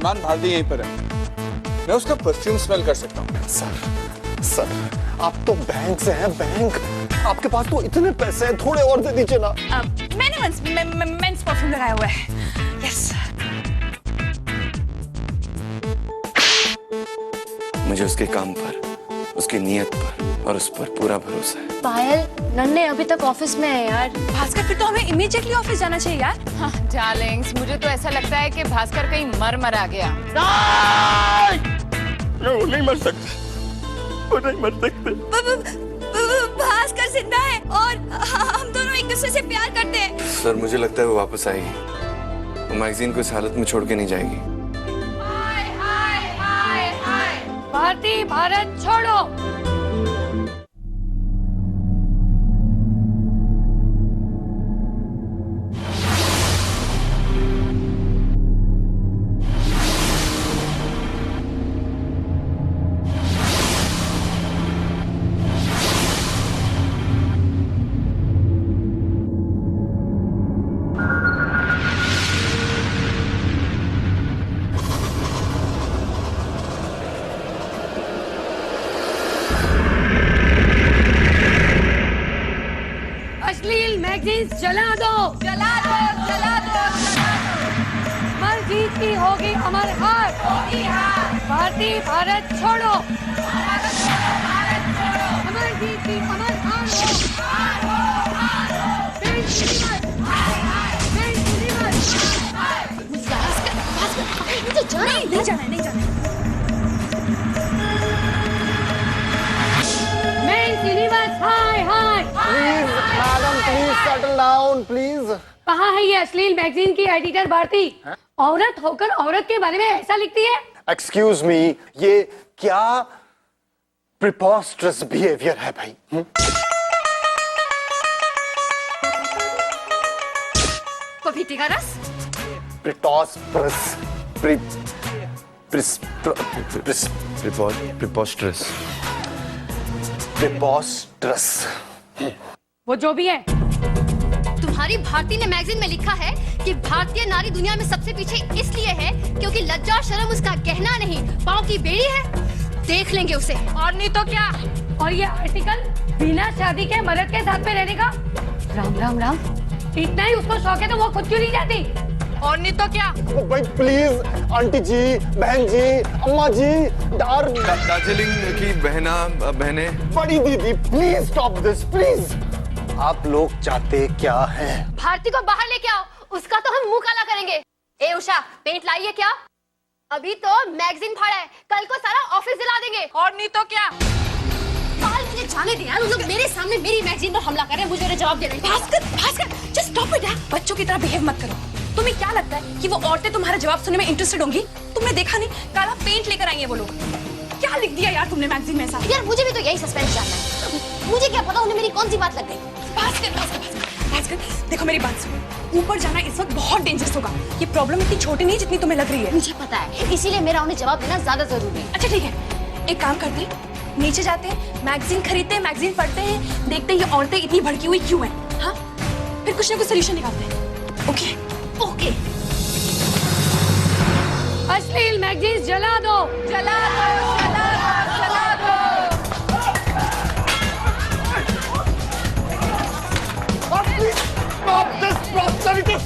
सलमान भारती यहीं पर है, मैं उसका परफ्यूम स्मेल कर सकता हूँ। सर आप तो बैंक से हैं, बैंक। आपके पास तो इतने पैसे हैं, थोड़े और दे दीजिए ना। मैंने मेंस परफ्यूम लगाया हुआ है। यस। मुझे उसके काम पर, उसकी नीयत पर और उस पर पूरा भरोसा है। पायल, नन्हे अभी तक ऑफिस में है यार। भास्कर, फिर तो हमें इमीडिएटली ऑफिस जाना चाहिए यार। हाँ डार्लिंग्स, मुझे तो ऐसा लगता है कि भास्कर कहीं मर आ गया। वो नहीं मर सकते, वो नहीं मर सकते। भास्कर जिंदा है और हम दोनों एक दूसरे से प्यार करते हैं। सर मुझे लगता है वो वापस आएगी। वो मैगजीन को इस हालत में छोड़ के नहीं जाएगी। भारती, भारत छोड़ो। अश्लील मैगजीन्स जला दो, जला दो, जला दो, जला दो। मर जीत की होगी अमर हार। होगी हार। भारती, भारत छोड़ो। भारत छोड़ो। अमर जीत की अमर हार हो। हार हो, हार हो। Bank universe, bank universe. Bhaskar, मुझे जाना है। नहीं जाना है, नहीं जाना है। Bank universe, hi hi. Please madam, please settle down please. कहाँ है ये अश्लील मैगजीन की एडिटर भारती? औरत होकर औरत के बारे में ऐसा लिखती है? एक्सक्यूज मी, ये क्या प्रिपोस्टरस बिहेवियर है भाई? पपीते का रस। प्रिटॉस्परस, प्रिपोस्टरस। प्रिपोस्टरस। वो जो भी है। तुम्हारी भारती ने मैगजीन में लिखा है कि भारतीय नारी दुनिया में सबसे पीछे इसलिए है क्योंकि लज्जा और शर्म उसका गहना नहीं, पाँव की बेड़ी है। देख लेंगे उसे। और नहीं तो क्या। और ये आर्टिकल बिना शादी के मर्द के साथ में रहने का? राम राम राम, इतना ही उसको शौक है तो वो खुद क्यों नहीं जाती? और नहीं तो क्या। भाई प्लीज, आंटी जी, बहन जी, अम्मा जी, दार्जिलिंग की बहने। बड़ी दीदी, प्लीज स्टॉप दिस प्लीज। आप लोग चाहते क्या हैं? भारती को बाहर लेके आओ, उसका तो हम मुंह काला करेंगे। ए उषा, पेंट लाई है क्या? अभी तो मैगजीन फाड़ा है, कल को सारा ऑफिस जला देंगे। और नहीं तो क्या। पाल, मुझे जाने दे यार। उन लोग मेरे सामने मेरी मैगजीन पर हमला कर रहे हैं, मुझे उन्हें जवाब देना है। Bhaskar, Bhaskar, just stop it यार। बच्चों की तरह बिहेव मत करो। तुम्हें क्या लगता है कि वो औरतें तुम्हारा जवाब सुनने में इंटरेस्टेड होंगी? तुमने देखा नहीं, काला पेंट लेकर आई है वो लोग। क्या लिख दिया यार तुमने मैगजीन में ऐसा? यार मुझे भी तो यही सस्पेंस जानना है। मुझे क्या पता उन्हें मेरी कौन सी बात लग गई। भास्कर, भास्कर, भास्कर, भास्कर, देखो मेरी बात सुनो। ऊपर जाना इस वक्त बहुत डेंजरस होगा। ये प्रॉब्लम इतनी छोटी नहीं जितनी तुम्हें लग रही है। मुझे पता है, इसीलिए मेरा उन्हें जवाब देना ज्यादा जरूरी है। अच्छा ठीक है, एक काम करते हैं, नीचे जाते हैं, मैगजीन खरीदते हैं, मैगजीन पढ़ते हैं, देखते हैं ये औरतें इतनी भड़की हुई क्यों हैं। हाँ, फिर कुछ ना कुछ सोल्यूशन निकालते हैं। Okay okay. अश्लील मैगजीन्स जला दो, जला दो, जला दो, जला दो। Stop this prosperity!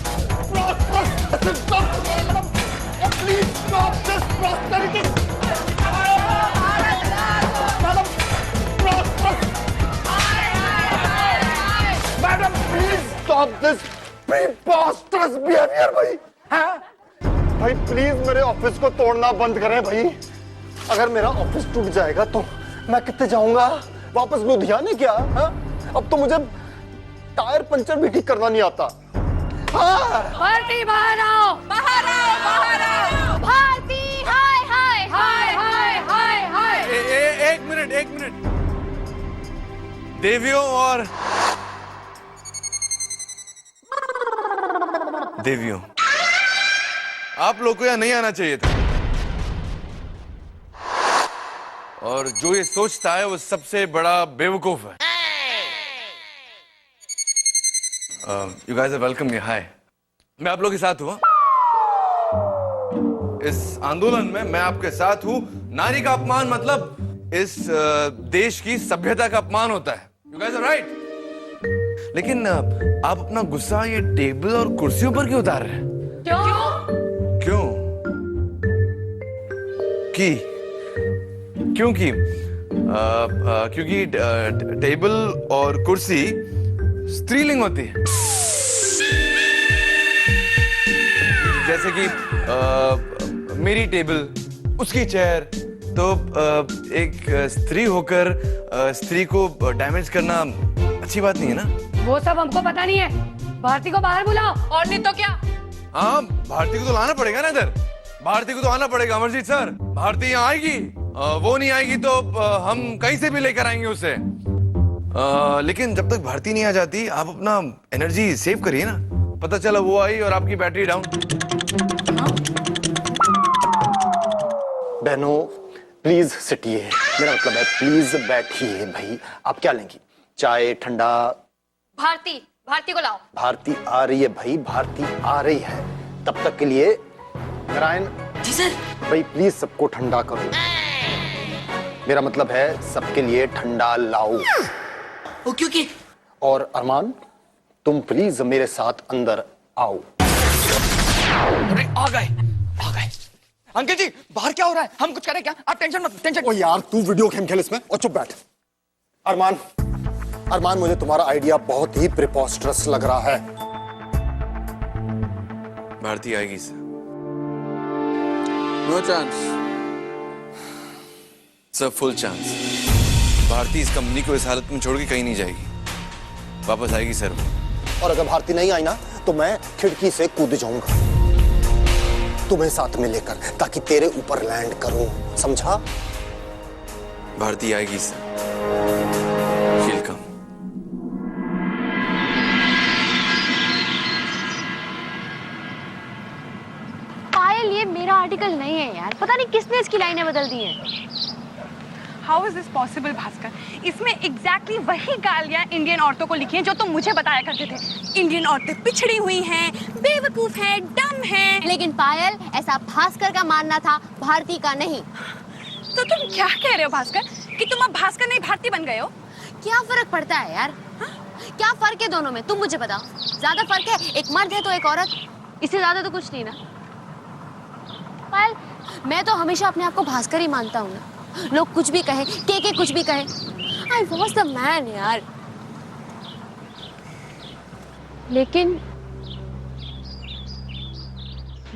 Please stop this prosperity! Madam, please stop this preposterous behavior, भाई। हाँ? भाई प्लीज मेरे ऑफिस को तोड़ना बंद करें भाई। अगर मेरा ऑफिस टूट जाएगा तो मैं कितने जाऊंगा? वापस लुधियाने क्या? हाँ? अब तो मुझे टायर पंचर भी ठीक करना नहीं आता। हाँ। भारती बाहर आओ, बाहर आओ, बाहर आओ। भारती, हाय हाय हाय हाय हाय हाय। एक मिनट। देवियों और देवियों, आप लोग को यहाँ नहीं आना चाहिए था। और जो ये सोचता है वो सबसे बड़ा बेवकूफ है। You guys are welcome. Hi, मैं आप लोग के साथ हुआ। इस आंदोलन में मैं आपके साथ हूं। नारी का अपमान मतलब इस देश की सभ्यता का अपमान होता है। You guys are right. लेकिन आप अपना गुस्सा ये टेबल और कुर्सियों पर क्यों उतार रहे हैं? क्यों? क्योंकि टेबल और कुर्सी स्त्रीलिंग होती है। जैसे कि मेरी टेबल, उसकी चेयर, तो एक स्त्री होकर स्त्री को डैमेज करना अच्छी बात नहीं है ना। वो सब हमको पता नहीं है। भारती को बाहर बुलाओ। और नहीं तो क्या? हाँ, भारती को तो लाना पड़ेगा ना इधर। भारती को तो आना पड़ेगा अमरजीत सर। भारती यहाँ आएगी, वो नहीं आएगी तो हम कहीं से भी लेकर आएंगे उसे। लेकिन जब तक भारती नहीं आ जाती आप अपना एनर्जी सेव करिए ना। पता चला वो आई और आपकी बैटरी डाउन। बहनों प्लीज सिटिए, मेरा मतलब है प्लीज बैठिए। भाई आप क्या लेंगी? चाय, ठंडा? भारती, भारती को लाओ। भारती आ रही है भाई, भारती आ रही है। तब तक के लिए नारायण जी सर। भाई प्लीज सबको ठंडा करो। मेरा मतलब है सबके लिए ठंडा लाओ। Okay okay. और अरमान तुम प्लीज मेरे साथ अंदर आओ। आ गए। अंकल जी बाहर क्या हो रहा है? हम कुछ करें क्या? आप टेंशन मत, टेंशन। ओ यार तू वीडियो गेम खेल इसमें और चुप बैठ। अरमान मुझे तुम्हारा आइडिया बहुत ही प्रिपोस्टरस लग रहा है। भारती आएगी sir. No chance sir, full chance. Bharti इस कंपनी को इस हालत में छोड़ के कहीं नहीं जाएगी, वापस आएगी सर। और अगर भारती नहीं आई ना तो मैं खिड़की से कूद जाऊंगा तुम्हें साथ में लेकर, ताकि तेरे ऊपर लैंड करूं, समझा? भारती आएगी सर। She'll come. पायल, ये मेरा आर्टिकल नहीं है यार। पता नहीं किसने इसकी लाइनें बदल दी हैं। How is this possible Bhaskar? इसमें एग्जैक्टली वही गालियां इंडियन औरतों को लिखी हैं जो तुम मुझे बताया करते थे। इंडियन औरतें पिछड़ी हुई हैं, बेवकूफ हैं, डम हैं। लेकिन पायल, ऐसा भास्कर का मानना था, भारती का नहीं। तो तुम क्या कह रहे हो भास्कर कि तुम अब भास्कर नहीं भारती बन गए हो? क्या फर्क पड़ता है यार? हा? क्या फर्क है दोनों में? तुम मुझे बताओ। ज्यादा फर्क है? एक मर्द है तो एक औरत, इससे ज्यादा तो कुछ नहीं ना। पायल, मैं तो हमेशा अपने आप को भास्कर ही मानता हूँ ना। लोग कुछ भी कहे, के कुछ भी कहे, आई वॉज द मैन यार। लेकिन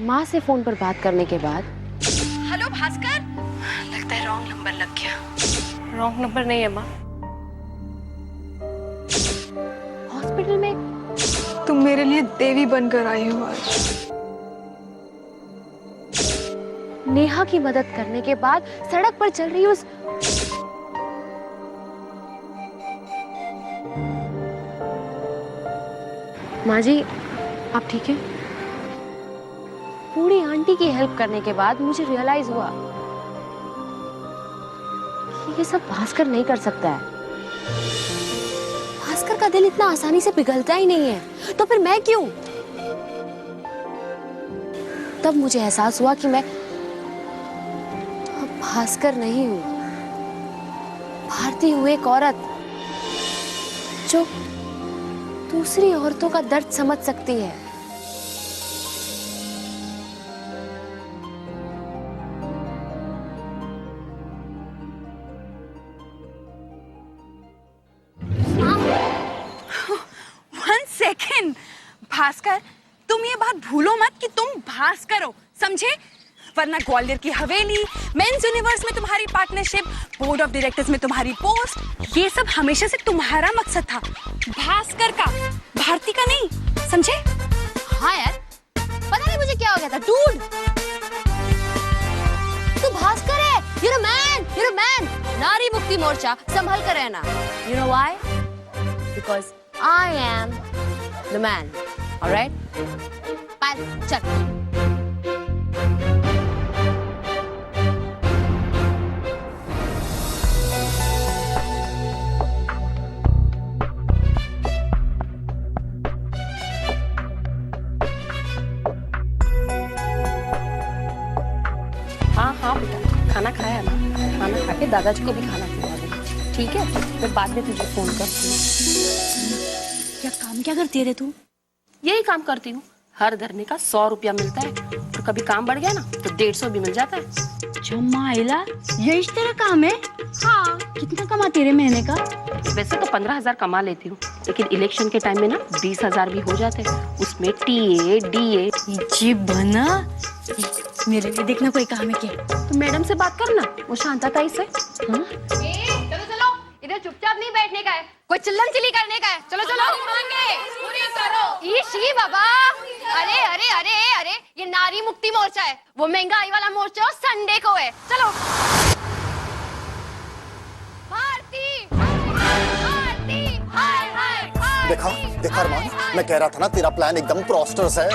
माँ से फोन पर बात करने के बाद। हेलो भास्कर, लगता है रॉन्ग नंबर लग गया। रॉन्ग नंबर नहीं है माँ। हॉस्पिटल में तुम मेरे लिए देवी बनकर आई हो आज। नेहा की मदद करने के बाद सड़क पर चल रही उस माँ जी, आप ठीक हैं? बूढ़ी आंटी की हेल्प करने के बाद मुझे रियलाइज हुआ कि ये सब भास्कर नहीं कर सकता है। भास्कर का दिल इतना आसानी से पिघलता ही नहीं है, तो फिर मैं क्यों? तब मुझे एहसास हुआ कि मैं भास्कर नहीं हूं, भारती हूं, एक औरत जो दूसरी औरतों का दर्द समझ सकती है। वन सेकेंड भास्कर, तुम ये बात भूलो मत कि तुम भास्कर हो, समझे? वरना ग्वालियर की हवेली, मेंस यूनिवर्स में तुम्हारी पार्टनरशिप, बोर्ड ऑफ डायरेक्टर्स में तुम्हारी पोस्ट, ये सब हमेशा से तुम्हारा मकसद था, भास्कर का, भारती का नहीं, समझे? हाँ यार, पता नहीं मुझे क्या हो गया था। डूड, तू भास्कर है। You're a man, you're a man. नारी मुक्ति मोर्चा, संभल कर रहना। You know why? Because I am the man. All right? पायल, चल। हाँ बेटा, खाना खाया ना, खाना खा के दादाजी को भी खाना खिला दे, ठीक है? मैं बाद में तुझे फोन करती हूँ। क्या काम क्या करती है रे तू? यही काम करती हूँ, हर धरने का 100 रुपया मिलता है, तो कभी काम बढ़ गया ना तो 150 भी मिल जाता है। जमाइला, यही तेरा काम है? हाँ, कितना कमाती रे महीने का? वैसे तो 15,000 कमा लेती हूँ, लेकिन इलेक्शन के टाइम में ना 20,000 भी हो जाते हैं, उसमें टीए डीए। जी बना, मेरे लिए देखना कोई काम है क्या? तो मैडम से बात करना, वो शांतता से। हाँ? चलो चलो, इधर चुपचाप नहीं बैठने का है, कोई चिल्लम चिल्ली करने का है। चलो चलो, पूरी करो। ईशी बाबा, अरे अरे अरे अरे, ये नारी मुक्ति मोर्चा है, वो महंगाई वाला मोर्चा और संडे को है। चलो। भारती, भारती, हाय हाय भारती। देखा अरमान, मैं कह रहा था ना तेरा प्लान एकदम प्रोस्टरस है,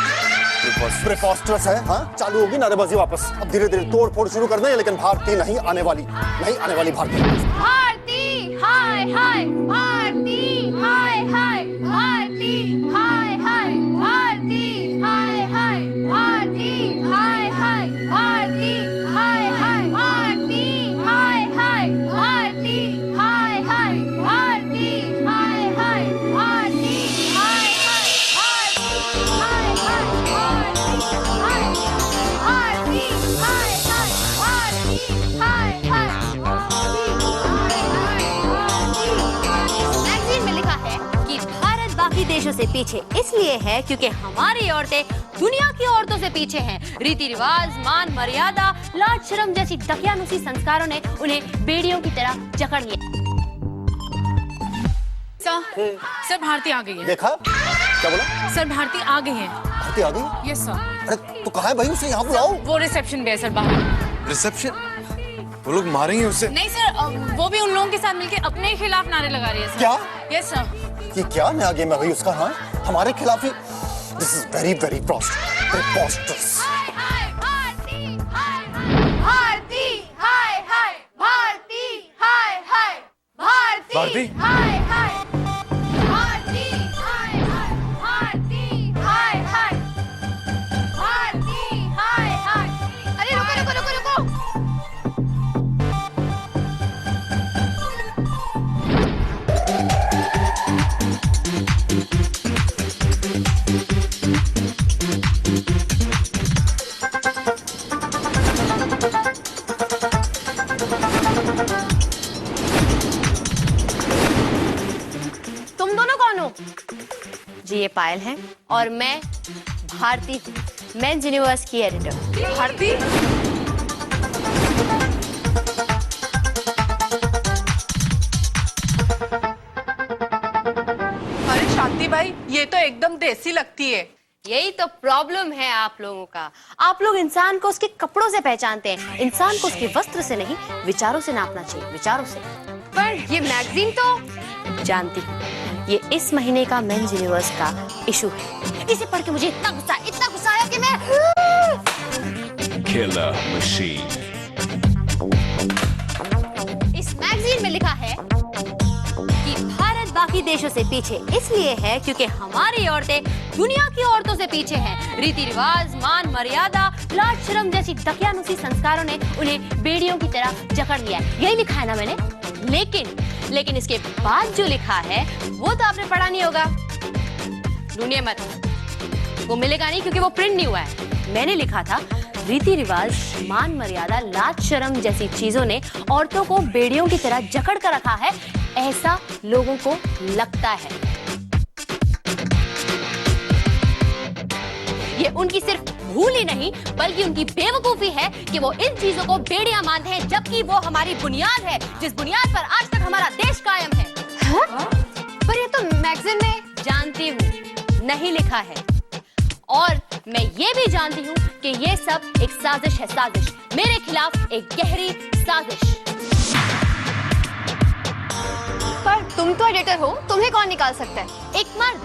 प्रिपोस्टरस है। हाँ, चालू होगी नारेबाजी वापस। अब धीरे धीरे तोड़ फोड़ शुरू कर दें, लेकिन भारती नहीं आने वाली, नहीं आने वाली भारती। भारती, हाय हाय भारती, हाय हाय भारती, हाय हाय भारती, हाय हाय भारती, हाय हाय भारती, हाय हाय भारती, हाय हाय भारती, हाय हाय भारती, हाय हाय भारती, हाय हाय मैगजीन में लिखा है कि भारत बाकी देशों से पीछे इसलिए है क्योंकि हमारी औरतें दुनिया की औरतों से पीछे हैं। रीति रिवाज, मान मर्यादा, लाज शर्म जैसी दकियानुसी संस्कारों ने उन्हें बेड़ियों की तरह जकड़ लिया। सर भारती आ गई है। देखा क्या बोला? सर भारती आ गई है। भारती आ गई? Yes sir. अरे तो कहाँ है भाई, उसे यहाँ बुलाओ। वो रिसेप्शन पे है सर, बाहर। रिसेप्शन? वो लोग मारेंगे उससे? नहीं सर, वो भी उन लोगों के साथ मिलके अपने खिलाफ नारे लगा रही है सर। क्या? Yes sir. ये क्या नया गेम है भाई उसका? हाँ, हमारे खिलाफ ही। This is very very preposterous. Bharti, Bharti, हाय हाय भारती, हाय हाय भारती, भारती? हाय हाय भारती, हाय हाय भारती, हाय हाय भारती, हाय हाय। अरे रुको रुको रुको रुको, तुम दोनों कौन हो? जी ये पायल है और मैं भारती हूँ, मेंस यूनिवर्स की एडिटर। भारती? अरे शांति भाई, ये तो एकदम देसी लगती है। यही तो प्रॉब्लम है आप लोगों का। आप लोग इंसान को उसके कपड़ों से पहचानते हैं, इंसान को उसके वस्त्र से नहीं, विचारों से नापना चाहिए, विचारों से। पर ये मैगजीन तो जानती हूँ, ये इस महीने का मेंस यूनिवर्स का इशू है। इसे पढ़ के मुझे इतना गुस्सा आया कि मैं Killer Machine. इस मैगजीन में लिखा है कि भारत बाकी देशों से पीछे इसलिए है क्योंकि हमारी औरतें दुनिया की औरतों से पीछे हैं। रीति रिवाज, मान मर्यादा, लाज शर्म जैसी दकियानुसी संस्कारों ने उन्हें बेड़ियों की तरह जकड़ लिया है। यही लिखा है ना मैंने? लेकिन इसके बाद जो लिखा है वो तो आपने पढ़ा नहीं होगा। ढूंढिए मत, वो मिलेगा नहीं क्योंकि वो प्रिंट नहीं हुआ है। मैंने लिखा था रीति रिवाज, मान मर्यादा, लाज शर्म जैसी चीजों ने औरतों को बेड़ियों की तरह जकड़ कर रखा है, ऐसा लोगों को लगता है। ये उनकी सिर्फ भूल ही नहीं बल्कि उनकी बेवकूफी है कि वो इन चीजों को बेड़ियां मानते हैं, जबकि वो हमारी बुनियाद है, जिस बुनियाद पर आज तक हमारा देश कायम है। पर ये तो मैगजीन में जानती हूँ नहीं लिखा है, और मैं ये भी जानती हूँ कि ये सब एक साजिश है, साजिश मेरे खिलाफ एक गहरी साजिश। पर तुम तो एडिटर हो, तुम्हें कौन निकाल सकता है? एक मर्द।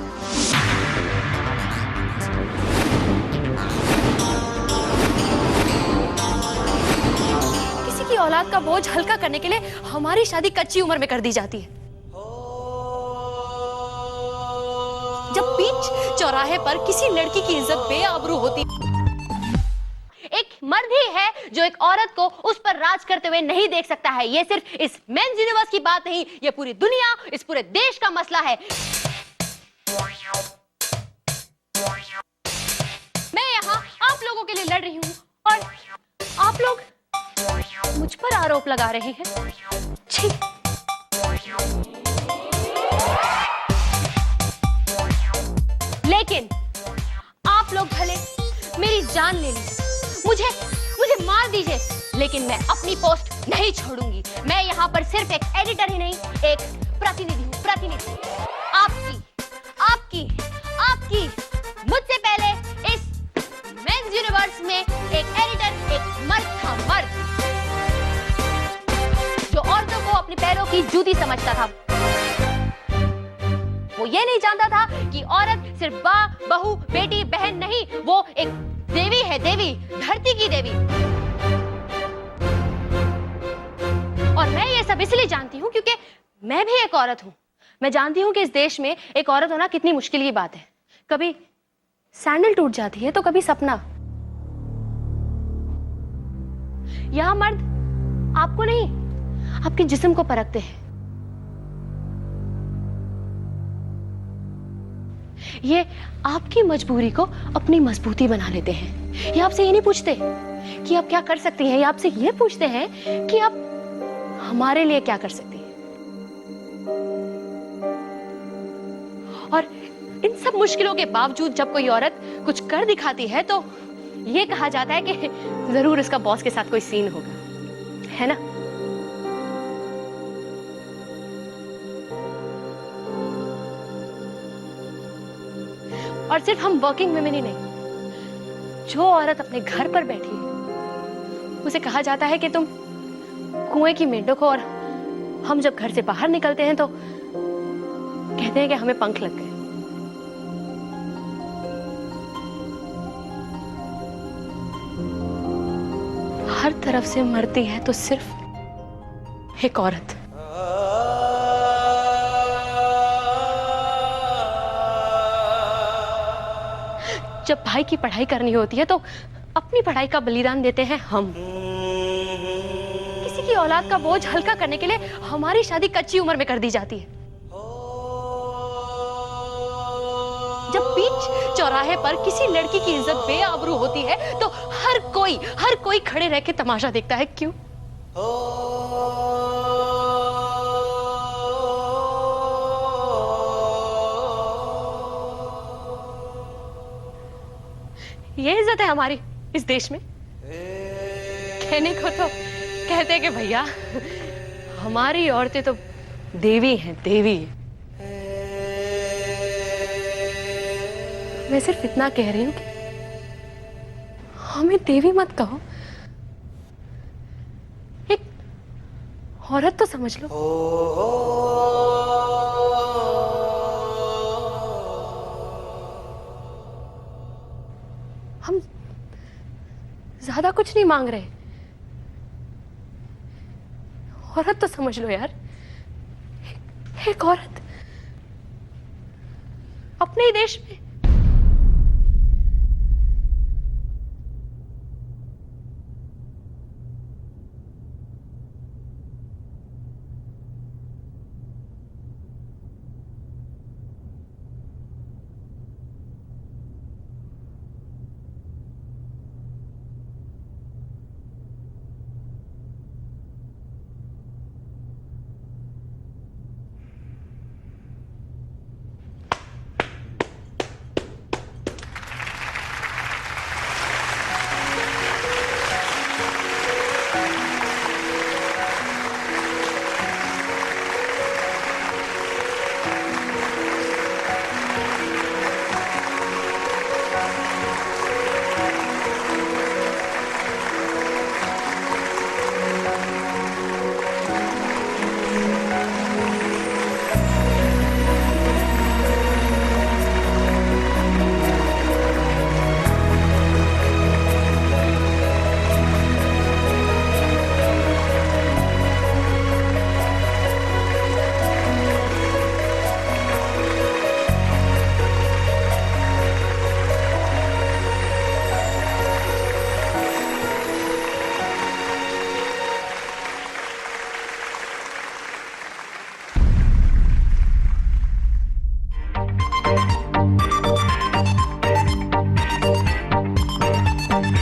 किसी की औलाद का बोझ हल्का करने के लिए हमारी शादी कच्ची उम्र में कर दी जाती है। जब बीच चौराहे पर किसी लड़की की इज्जत बेआबरू होती, एक मर्द ही है जो एक औरत को उस पर राज करते हुए नहीं देख सकता है। ये सिर्फ इस मेंस यूनिवर्स की बात नहीं, ये पूरी दुनिया, इस पूरे देश का मसला है। मैं यहाँ आप लोगों के लिए लड़ रही हूँ और आप लोग मुझ पर आरोप लगा रहे हैं। छी। लेकिन आप लोग भले मेरी जान ले लीजिए, मुझे मार दीजिए, लेकिन मैं अपनी पोस्ट नहीं छोड़ूंगी। मैं यहाँ पर सिर्फ एक एडिटर ही नहीं, एक प्रतिनिधि हूँ। प्रतिनिधि आपकी मुझसे पहले इस मेंस यूनिवर्स में एक एडिटर, एक मर्द था, मर्द जो औरतों को अपने पैरों की जूती समझता था। वो ये नहीं जानता था कि औरत सिर्फ बहू, बेटी, बहन नहीं, वो एक देवी है, देवी, धरती की देवी। और मैं ये सब इसलिए जानती हूँ क्योंकि मैं भी एक औरत हूँ। मैं जानती हूँ कि इस देश में एक औरत होना कितनी मुश्किल की बात है। कभी सैंडल टूट जाती है तो कभी सपना। यहां मर्द आपको नहीं, आपके जिस्म को परखते हैं। ये आपकी मजबूरी को अपनी मजबूती बना लेते हैं। ये आपसे ये नहीं पूछते कि आप क्या कर सकती हैं, ये आपसे ये पूछते हैं कि आप हमारे लिए क्या कर सकती हैं। और इन सब मुश्किलों के बावजूद जब कोई औरत कुछ कर दिखाती है तो ये कहा जाता है कि जरूर इसका बॉस के साथ कोई सीन होगा, है ना? और सिर्फ हम वर्किंग वुमेन ही नहीं, जो औरत अपने घर पर बैठी है उसे कहा जाता है कि तुम कुएं की मेंढक हो, और हम जब घर से बाहर निकलते हैं तो कहते हैं कि हमें पंख लग गए। हर तरफ से मरती है तो सिर्फ एक औरत। जब भाई की पढ़ाई करनी होती है तो अपनी पढ़ाई का बलिदान देते हैं हम। किसी की औलाद का बोझ हल्का करने के लिए हमारी शादी कच्ची उम्र में कर दी जाती है। जब बीच चौराहे पर किसी लड़की की इज्जत बेआबरू होती है तो हर कोई खड़े रह के तमाशा देखता है। क्यों? ये इज्जत है हमारी इस देश में। कहने को तो कहते हैं कि भैया हमारी औरतें तो देवी हैं, देवी। मैं सिर्फ इतना कह रही हूं कि हमें देवी मत कहो, एक औरत तो समझ लो। हम ज्यादा कुछ नहीं मांग रहे, औरत तो समझ लो यार। एक औरत अपने ही देश में